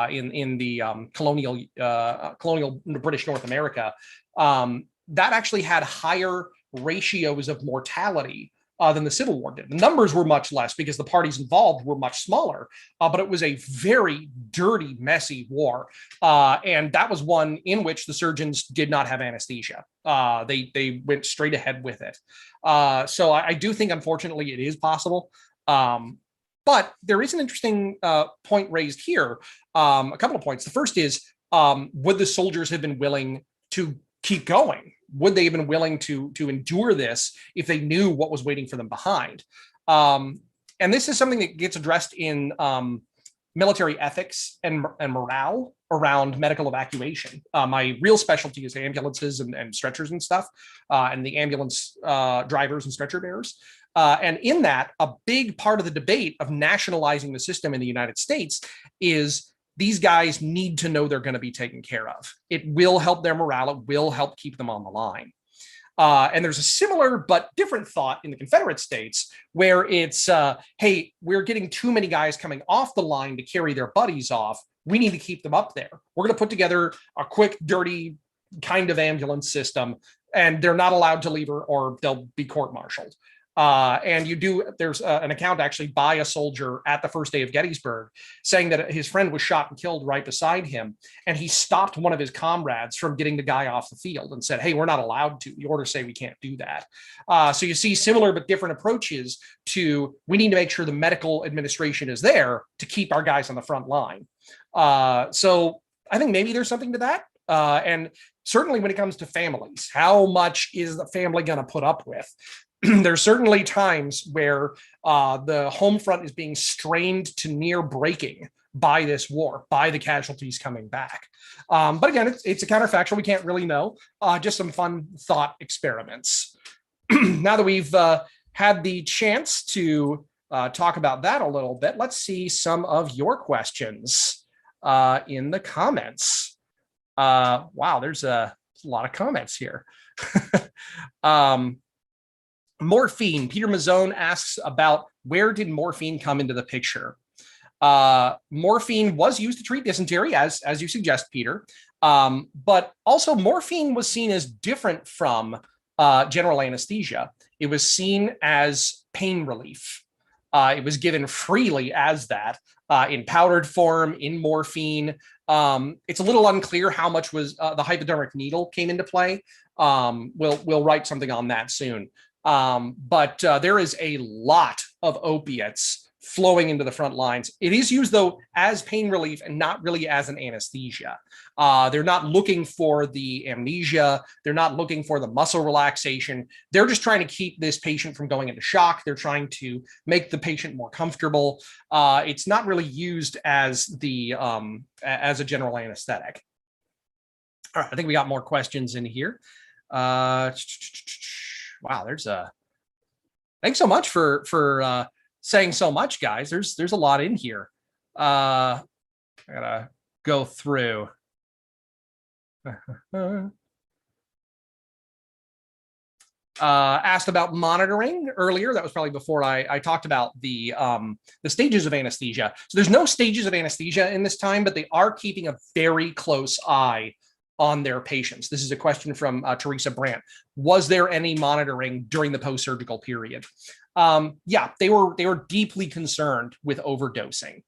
in the colonial British North America. That actually had higher ratios of mortality than the Civil War did. The numbers were much less because the parties involved were much smaller, but it was a very dirty, messy war. And that was one in which the surgeons did not have anesthesia. They went straight ahead with it. So I do think, unfortunately, it is possible. But there is an interesting point raised here. A couple of points. The first is, would the soldiers have been willing to keep going? Would they have been willing to endure this if they knew what was waiting for them behind? And this is something that gets addressed in military ethics and morale around medical evacuation. My real specialty is ambulances and stretchers and stuff, and the ambulance drivers and stretcher bearers. And in that, a big part of the debate of nationalizing the system in the United States is these guys need to know they're going to be taken care of. It will help their morale. It will help keep them on the line. And there's a similar but different thought in the Confederate States where it's, hey, we're getting too many guys coming off the line to carry their buddies off. We need to keep them up there. We're going to put together a quick, dirty kind of ambulance system, and they're not allowed to leave or they'll be court-martialed. And there's an account actually by a soldier at the first day of Gettysburg saying that his friend was shot and killed right beside him. And he stopped one of his comrades from getting the guy off the field and said, hey, we're not allowed to. The orders say we can't do that. So you see similar but different approaches to, we need to make sure the medical administration is there to keep our guys on the front line. So I think maybe there's something to that. And certainly when it comes to families, how much is the family going to put up with? There's certainly times where the home front is being strained to near breaking by this war, by the casualties coming back. But again, it's a counterfactual. We can't really know. Just some fun thought experiments. Now that we've had the chance to talk about that a little bit, let's see some of your questions in the comments. Wow, there's a lot of comments here. Morphine. Peter Mazzone asks about where did morphine come into the picture? Morphine was used to treat dysentery, as you suggest, Peter. But also morphine was seen as different from general anesthesia. It was seen as pain relief. It was given freely as that in powdered form, in morphine. It's a little unclear how much was the hypodermic needle came into play. We'll write something on that soon. But there is a lot of opiates flowing into the front lines. It is used, though, as pain relief and not really as an anesthesia. They're not looking for the amnesia. They're not looking for the muscle relaxation. They're just trying to keep this patient from going into shock. They're trying to make the patient more comfortable. It's not really used as as a general anesthetic. All right, I think we got more questions in here. Wow, thanks so much for saying so much, guys. There's a lot in here. I gotta go through. Asked about monitoring earlier. That was probably before I talked about the stages of anesthesia. So there's no stages of anesthesia in this time, but they are keeping a very close eye on their patients. This is a question from Teresa Brandt. Was there any monitoring during the post-surgical period? Yeah, they were deeply concerned with overdosing.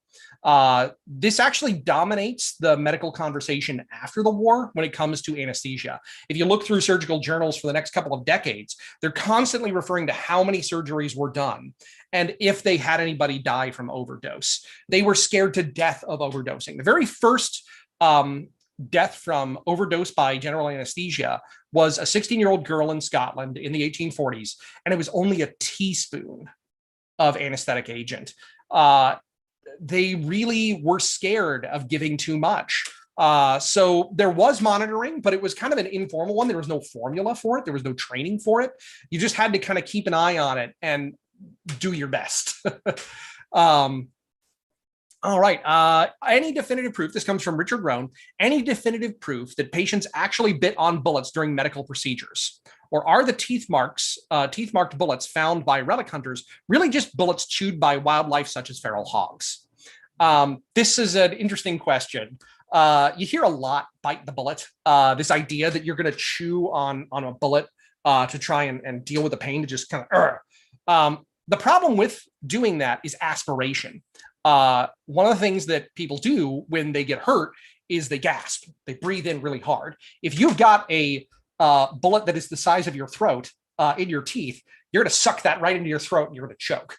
This actually dominates the medical conversation after the war when it comes to anesthesia. If you look through surgical journals for the next couple of decades, they're constantly referring to how many surgeries were done and if they had anybody die from overdose. They were scared to death of overdosing. The very first death from overdose by general anesthesia was a 16-year-old girl in Scotland in the 1840s, and it was only a teaspoon of anesthetic agent. They really were scared of giving too much. So there was monitoring, but it was kind of an informal one. There was no formula for it. There was no training for it. You just had to kind of keep an eye on it and do your best. All right. Any definitive proof, this comes from Richard Rohn, any definitive proof that patients actually bit on bullets during medical procedures? Or are the teeth marked bullets found by relic hunters really just bullets chewed by wildlife such as feral hogs? This is an interesting question. You hear a lot, bite the bullet, this idea that you're going to chew on a bullet to try and deal with the pain, to just kind of, the problem with doing that is aspiration. One of the things that people do when they get hurt is they gasp. They breathe in really hard. If you've got a bullet that is the size of your throat in your teeth, you're going to suck that right into your throat and you're going to choke,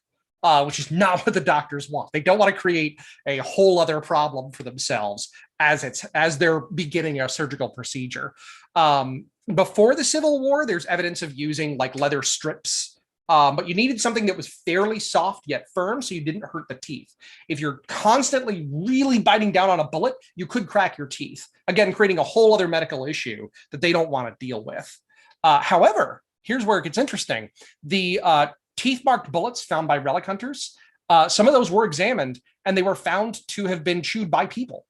which is not what the doctors want. They don't want to create a whole other problem for themselves as they're beginning a surgical procedure. Before the Civil War, there's evidence of using like leather strips. But you needed something that was fairly soft yet firm so you didn't hurt the teeth. If you're constantly really biting down on a bullet, you could crack your teeth. Again, creating a whole other medical issue that they don't want to deal with. However, here's where it gets interesting. The teeth-marked bullets found by relic hunters, some of those were examined and they were found to have been chewed by people.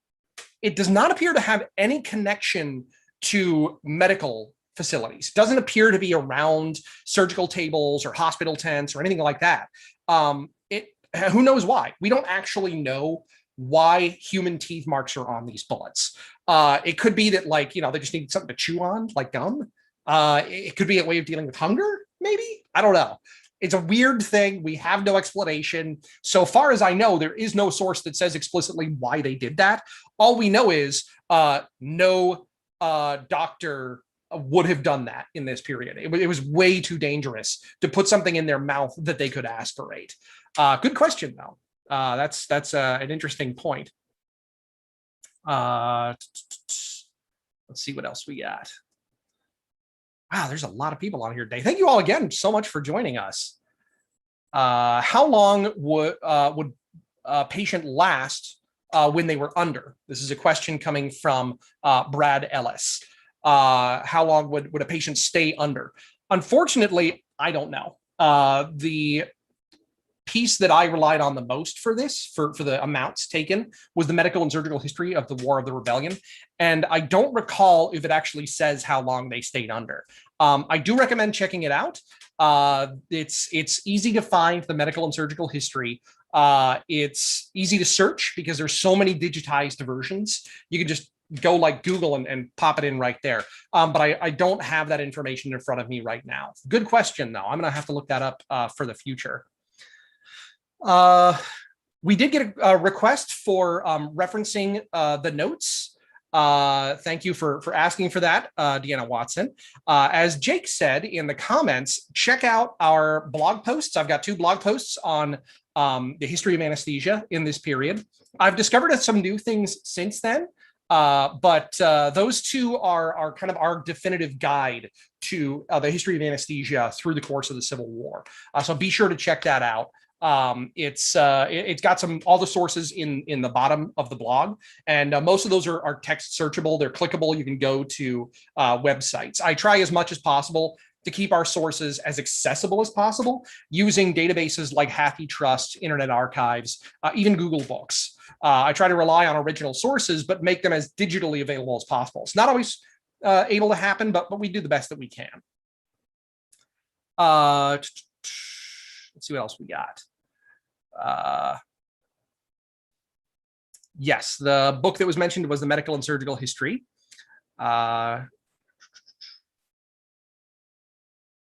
It does not appear to have any connection to medical facilities. Doesn't appear to be around surgical tables or hospital tents or anything like that. Who knows why? We don't actually know why human teeth marks are on these bullets. It could be that, like, they just need something to chew on, like gum. It could be a way of dealing with hunger, maybe. I don't know. It's a weird thing. We have no explanation. So far as I know, there is no source that says explicitly why they did that. All we know is no doctor would have done that in this period. It was way too dangerous to put something in their mouth that they could aspirate. Good question, though. That's an interesting point. Let's see what else we got. Wow, there's a lot of people on here today. Thank you all again so much for joining us. How long would a patient last when they were under? This is a question coming from Brad Ellis. How long would a patient stay under? Unfortunately, I don't know. The piece that I relied on the most for this, for the amounts taken, was the medical and surgical history of the War of the Rebellion. And I don't recall if it actually says how long they stayed under. I do recommend checking it out. It's easy to find the medical and surgical history. It's easy to search because there's so many digitized versions. You can just go like Google and pop it in right there. But I don't have that information in front of me right now. Good question, though. I'm going to have to look that up for the future. We did get a request for referencing the notes. Thank you for asking for that, Deanna Watson. As Jake said in the comments, check out our blog posts. I've got 2 blog posts on the history of anesthesia in this period. I've discovered some new things since then. But those 2 are kind of our definitive guide to the history of anesthesia through the course of the Civil War. So be sure to check that out. It's got all the sources in the bottom of the blog, and most of those are text searchable. They're clickable. You can go to websites. I try as much as possible to keep our sources as accessible as possible using databases like HathiTrust, Internet Archives, even Google Books. I try to rely on original sources, but make them as digitally available as possible. It's not always able to happen, but we do the best that we can. Let's see what else we got. Yes, the book that was mentioned was the Medical and Surgical History.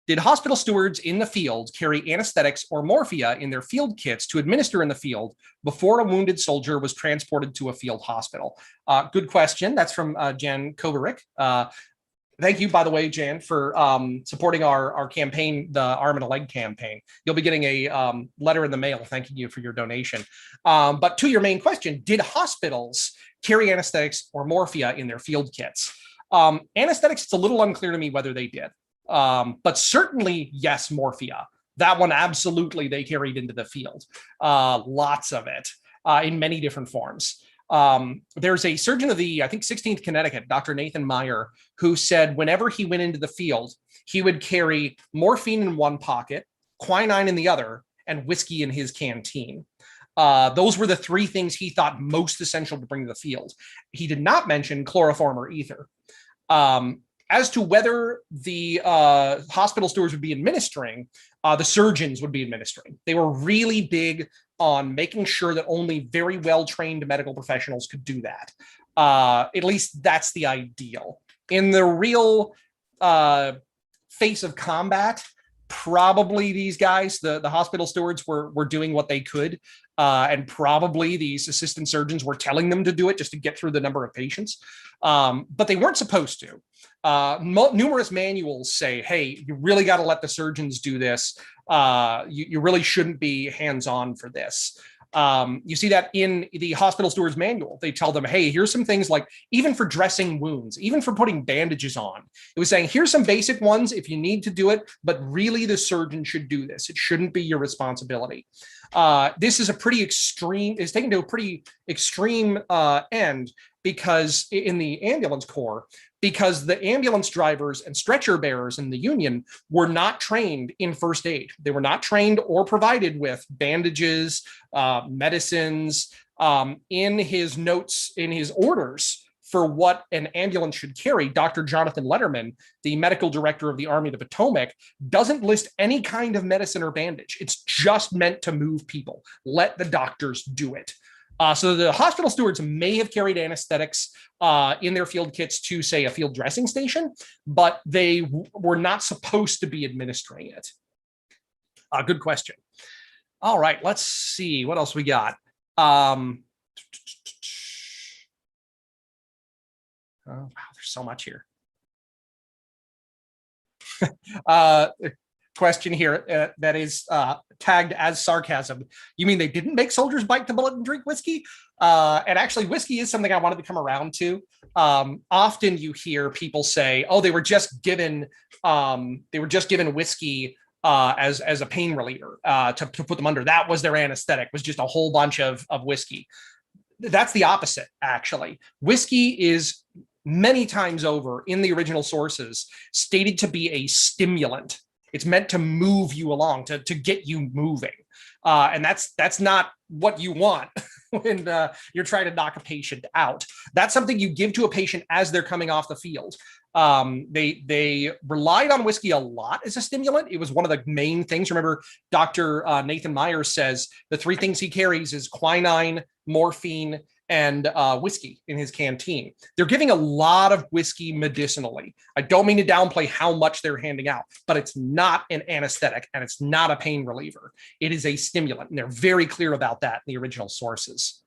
Did hospital stewards in the field carry anesthetics or morphia in their field kits to administer in the field before a wounded soldier was transported to a field hospital? Good question. That's from Jan Kovarik. Thank you, by the way, Jan, for supporting our campaign, the Arm and a Leg campaign. You'll be getting a letter in the mail thanking you for your donation. But to your main question, did hospitals carry anesthetics or morphia in their field kits? Anesthetics, it's a little unclear to me whether they did. But certainly, yes, morphia. That one, absolutely, they carried into the field. Lots of it in many different forms. There's a surgeon of the, I think, 16th Connecticut, Dr. Nathan Meyer, who said whenever he went into the field, he would carry morphine in one pocket, quinine in the other, and whiskey in his canteen. Those were the three things he thought most essential to bring to the field. He did not mention chloroform or ether. As to whether the hospital stewards would be administering, the surgeons would be administering. They were really big on making sure that only very well-trained medical professionals could do that. At least that's the ideal. In the real face of combat, probably these guys, the hospital stewards, were doing what they could. And probably these assistant surgeons were telling them to do it just to get through the number of patients. But they weren't supposed to. Numerous manuals say, hey, you really got to let the surgeons do this. You really shouldn't be hands-on for this. You see that in the hospital steward's manual. They tell them, hey, here's some things like, even for dressing wounds, even for putting bandages on, it was saying, here's some basic ones if you need to do it, but really the surgeon should do this. It shouldn't be your responsibility. This is a pretty extreme, it's taken to a pretty extreme end, because in the ambulance corps, because the ambulance drivers and stretcher bearers in the Union were not trained in first aid. They were not trained or provided with bandages, medicines. In his notes, in his orders for what an ambulance should carry, Dr. Jonathan Letterman, the medical director of the Army of the Potomac, doesn't list any kind of medicine or bandage. It's just meant to move people. Let the doctors do it. So the hospital stewards may have carried anesthetics in their field kits to, say, a field dressing station, but they were not supposed to be administering it. Good question. All right, let's see what else we got. Oh, wow, there's so much here. Question here that is tagged as sarcasm. You mean they didn't make soldiers bite the bullet and drink whiskey? And actually, whiskey is something I wanted to come around to. Often you hear people say, "Oh, they were just given whiskey as a pain reliever to put them under. That was their anesthetic. Was just a whole bunch of whiskey." That's the opposite, actually. Whiskey is many times over in the original sources stated to be a stimulant. It's meant to move you along, to get you moving. And that's not what you want when you're trying to knock a patient out. That's something you give to a patient as they're coming off the field. They relied on whiskey a lot as a stimulant. It was one of the main things. Remember, Dr. Nathan Meyer says the three things he carries is quinine, morphine, and whiskey in his canteen. They're giving a lot of whiskey medicinally. I don't mean to downplay how much they're handing out, but it's not an anesthetic and it's not a pain reliever. It is a stimulant, and they're very clear about that in the original sources.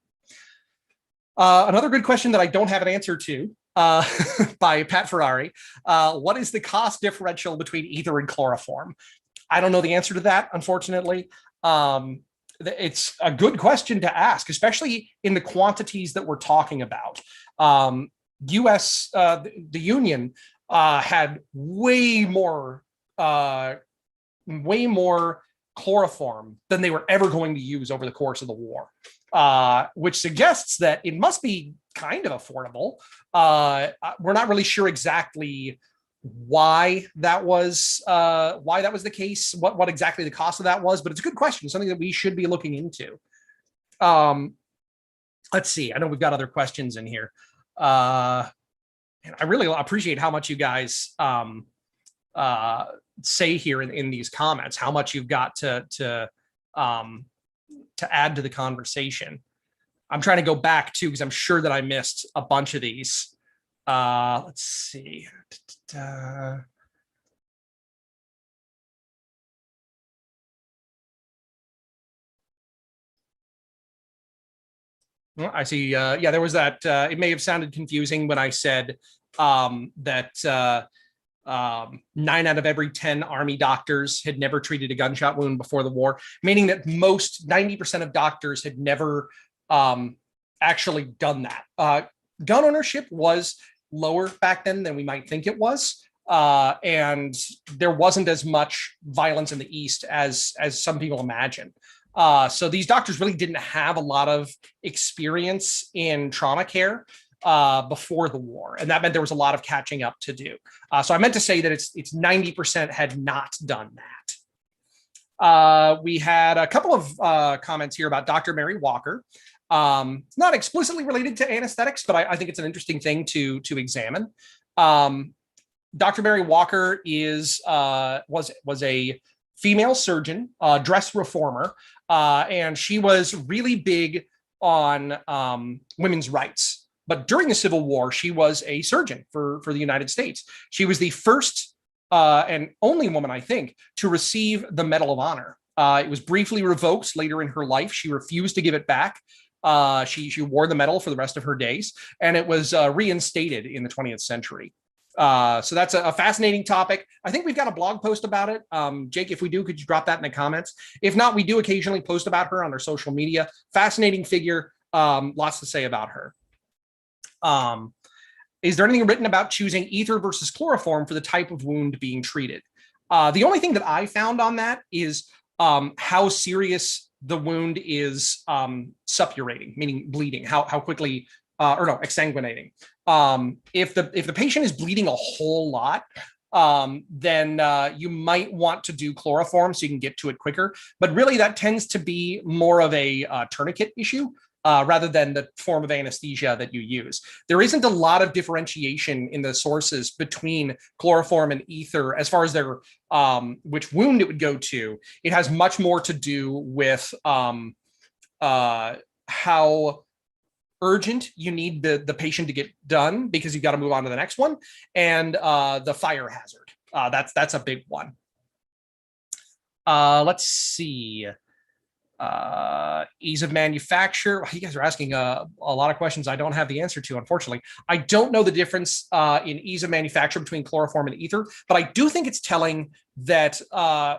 Another good question that I don't have an answer to by Pat Ferrari. What is the cost differential between ether and chloroform? I don't know the answer to that, unfortunately. It's a good question to ask, especially in the quantities that we're talking about. The Union had way more chloroform than they were ever going to use over the course of the war, which suggests that it must be kind of affordable. We're not really sure exactly why that was the case, what exactly the cost of that was, but it's a good question, something that we should be looking into. Let's see. I know we've got other questions in here. And I really appreciate how much you guys say here in these comments, how much you've got to add to the conversation. I'm trying to go back too, because I'm sure that I missed a bunch of these. Let's see. Well, I see. Yeah, there was that. It may have sounded confusing when I said that 9 out of every 10 Army doctors had never treated a gunshot wound before the war, meaning that 90% of doctors had never actually done that. Gun ownership was lower back then than we might think it was. and there wasn't as much violence in the East as some people imagine. So these doctors really didn't have a lot of experience in trauma care before the war, and that meant there was a lot of catching up to do. So I meant to say that it's 90% had not done that. We had a couple of comments here about Dr. Mary Walker. Not explicitly related to anesthetics, but I think it's an interesting thing to examine. Dr. Mary Walker was a female surgeon, dress reformer, and she was really big on women's rights. But during the Civil War, she was a surgeon for the United States. She was the first and only woman, I think, to receive the Medal of Honor. It was briefly revoked later in her life. She refused to give it back. She wore the medal for the rest of her days, and it was reinstated in the 20th century. So that's a fascinating topic. I think we've got a blog post about it. Jake, if we do, could you drop that in the comments? If not, we do occasionally post about her on our social media. Fascinating figure, lots to say about her. Is there anything written about choosing ether versus chloroform for the type of wound being treated? The only thing that I found on that is how serious the wound is suppurating, meaning bleeding, how quickly, exsanguinating. If the patient is bleeding a whole lot, then you might want to do chloroform so you can get to it quicker. But really, that tends to be more of a tourniquet issue rather than the form of anesthesia that you use. There isn't a lot of differentiation in the sources between chloroform and ether as far as their which wound it would go to. It has much more to do with how urgent you need the patient to get done because you've got to move on to the next one, and the fire hazard. That's a big one. Let's see. Ease of manufacture. You guys are asking a lot of questions I don't have the answer to, unfortunately. I don't know the difference in ease of manufacture between chloroform and ether, but I do think it's telling that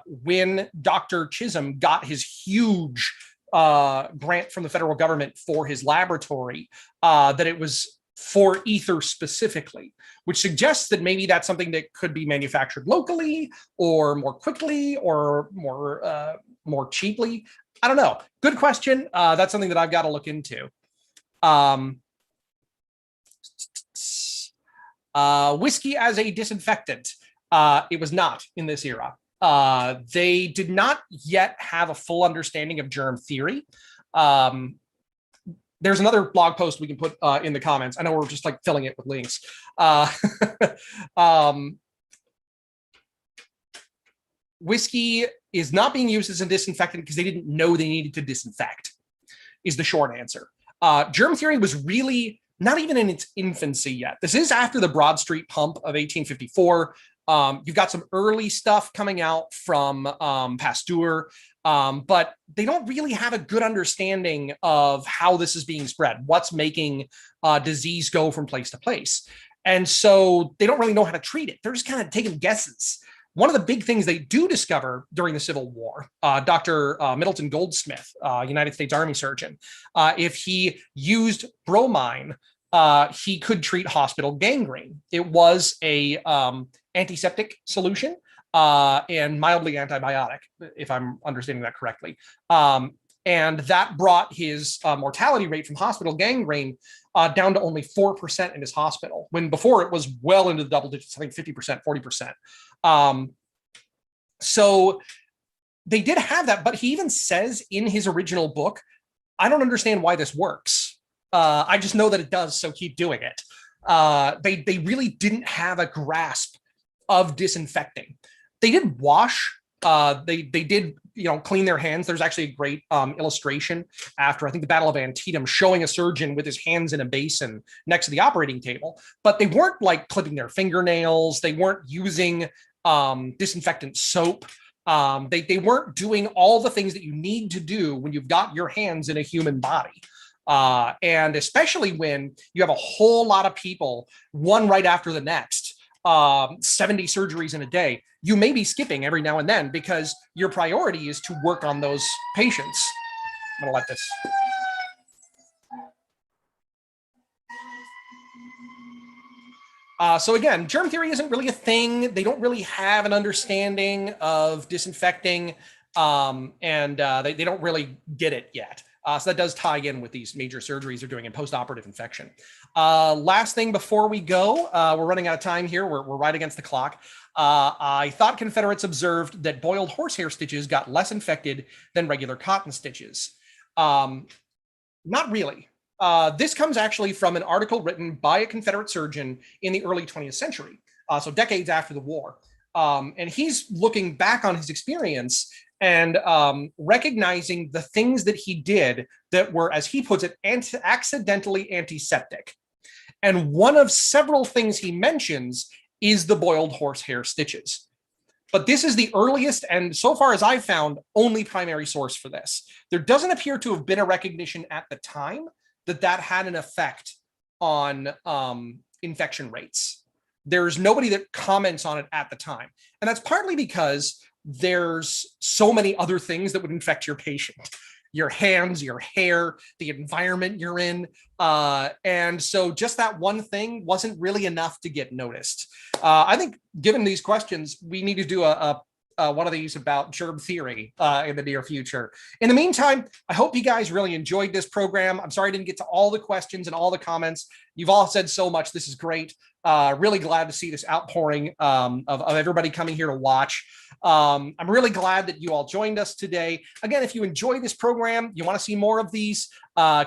when Dr. Chisholm got his huge grant from the federal government for his laboratory, that it was for ether specifically, which suggests that maybe that's something that could be manufactured locally or more quickly or more cheaply. I don't know. Good question. That's something that I've got to look into. Whiskey as a disinfectant. It was not in this era. They did not yet have a full understanding of germ theory. There's another blog post we can put in the comments. I know we're just like filling it with links. Whiskey is not being used as a disinfectant because they didn't know they needed to disinfect, is the short answer. Germ theory was really not even in its infancy yet. This is after the Broad Street pump of 1854. You've got some early stuff coming out from Pasteur, but they don't really have a good understanding of how this is being spread, what's making disease go from place to place. And so they don't really know how to treat it. They're just kind of taking guesses. One of the big things they do discover during the Civil War, Dr. Middleton Goldsmith, United States Army surgeon, if he used bromine, he could treat hospital gangrene. It was a antiseptic solution and mildly antibiotic, if I'm understanding that correctly. And that brought his mortality rate from hospital gangrene down to only 4% in his hospital, when before it was well into the double digits, I think 50%, 40%. So they did have that, but he even says in his original book, I don't understand why this works. I just know that it does, so keep doing it. They really didn't have a grasp of disinfecting. They did wash. They did clean their hands. There's actually a great illustration after I think the Battle of Antietam showing a surgeon with his hands in a basin next to the operating table. But they weren't like clipping their fingernails. They weren't using disinfectant soap. They weren't doing all the things that you need to do when you've got your hands in a human body. And especially when you have a whole lot of people, one right after the next, 70 surgeries in a day, you may be skipping every now and then because your priority is to work on those patients. I'm gonna let this. So again, germ theory isn't really a thing. They don't really have an understanding of disinfecting, and they don't really get it yet. So that does tie in with these major surgeries they're doing in post-operative infection. Last thing before we go, we're running out of time here. We're right against the clock. I thought Confederates observed that boiled horsehair stitches got less infected than regular cotton stitches. Not really. This comes actually from an article written by a Confederate surgeon in the early 20th century, so decades after the war. And he's looking back on his experience and recognizing the things that he did that were, as he puts it, accidentally antiseptic. And one of several things he mentions is the boiled horsehair stitches. But this is the earliest, and so far as I've found, only primary source for this. There doesn't appear to have been a recognition at the time that had an effect on infection rates. There's nobody that comments on it at the time. And that's partly because there's so many other things that would infect your patient. Your hands, your hair, the environment you're in. And so just that one thing wasn't really enough to get noticed. I think given these questions, we need to do one of these about germ theory in the near future. In the meantime, I hope you guys really enjoyed this program. I'm sorry I didn't get to all the questions and all the comments. You've all said so much. This is great. Really glad to see this outpouring of everybody coming here to watch. I'm really glad that you all joined us today. Again, if you enjoy this program, you want to see more of these,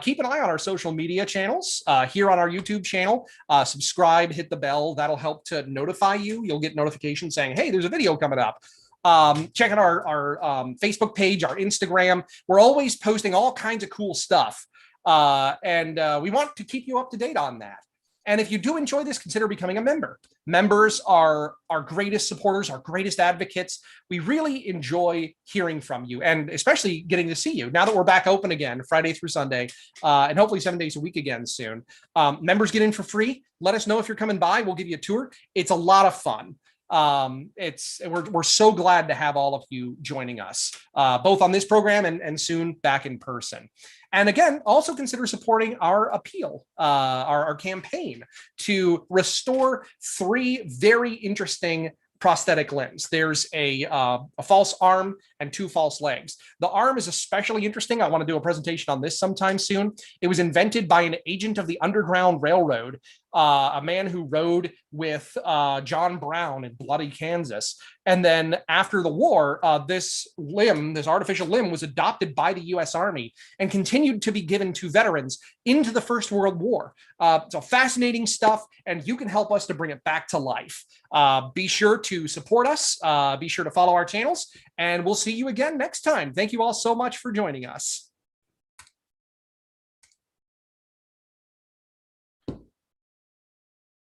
keep an eye on our social media channels here on our YouTube channel. Subscribe, hit the bell. That'll help to notify you. You'll get notifications saying, hey, there's a video coming up. Check out our Facebook page, our Instagram. We're always posting all kinds of cool stuff. And we want to keep you up to date on that. And if you do enjoy this, consider becoming a member. Members are our greatest supporters, our greatest advocates. We really enjoy hearing from you and especially getting to see you now that we're back open again, Friday through Sunday, and hopefully 7 days a week again soon. Members get in for free. Let us know if you're coming by. We'll give you a tour. It's a lot of fun. We're so glad to have all of you joining us, both on this program and soon back in person. And again, also consider supporting our appeal, our campaign to restore 3 very interesting prosthetic limbs. There's a false arm and 2 false legs. The arm is especially interesting. I want to do a presentation on this sometime soon. It was invented by an agent of the Underground Railroad, a man who rode with John Brown in bloody Kansas. And then after the war, this artificial limb was adopted by the US Army and continued to be given to veterans into the First World War. So fascinating stuff, and you can help us to bring it back to life. Be sure to support us. Be sure to follow our channels, and we'll see you again next time. Thank you all so much for joining us.